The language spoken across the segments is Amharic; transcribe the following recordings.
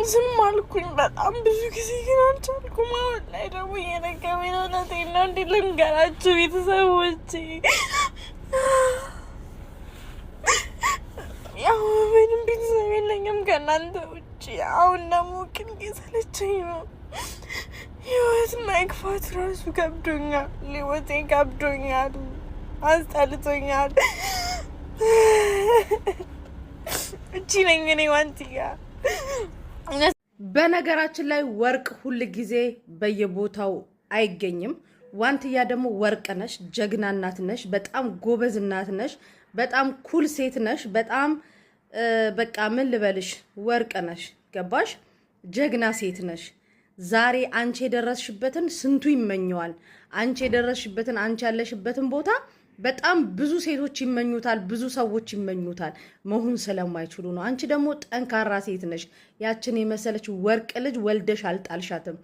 ዝም አልኩኝ በጣም ብዙ ጊዜ ግን አልቻልኩም። አሁን ላይ ደግሞ እየደከመኝ ነው። እውነቴን ነው። እንዴት ልንገራችሁ ቤተሰቦቼ? ያው ምንም ቤተሰብ የለኝም ከእናንተ ውጭ። አሁን ደግሞ ግን እየሰለቸኝ ነው። ህይወት መግፋት ራሱ ከብዶኛል። ህይወቴ ከብዶኛል፣ አስጠልቶኛል። እቺ ነኝ እኔ ዋንትያ። በነገራችን ላይ ወርቅ ሁል ጊዜ በየቦታው አይገኝም። ዋንትያ ደግሞ ወርቅ ነሽ፣ ጀግና እናት ነሽ፣ በጣም ጎበዝ እናት ነሽ፣ በጣም ኩል ሴት ነሽ። በጣም በቃ ምን ልበልሽ፣ ወርቅ ነሽ። ገባሽ? ጀግና ሴት ነሽ። ዛሬ አንቺ የደረስሽበትን ስንቱ ይመኘዋል። አንቺ የደረስሽበትን አንቺ ያለሽበትን ቦታ በጣም ብዙ ሴቶች ይመኙታል፣ ብዙ ሰዎች ይመኙታል። መሆን ስለማይችሉ ነው። አንቺ ደግሞ ጠንካራ ሴት ነሽ። ያችን የመሰለች ወርቅ ልጅ ወልደሽ አልጣልሻትም።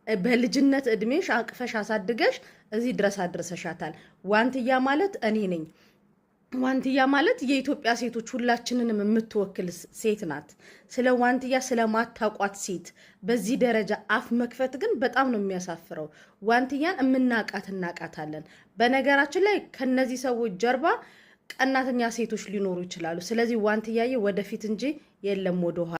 በልጅነት እድሜሽ አቅፈሽ አሳድገሽ እዚህ ድረስ አድርሰሻታል። ዋንትያ ማለት እኔ ነኝ። ዋንትያ ማለት የኢትዮጵያ ሴቶች ሁላችንንም የምትወክል ሴት ናት። ስለ ዋንትያ ስለማታውቋት ሴት በዚህ ደረጃ አፍ መክፈት ግን በጣም ነው የሚያሳፍረው። ዋንትያን የምናቃት እናቃታለን። በነገራችን ላይ ከነዚህ ሰዎች ጀርባ ቀናተኛ ሴቶች ሊኖሩ ይችላሉ። ስለዚህ ዋንትያዬ ወደፊት እንጂ የለም ወደኋላ።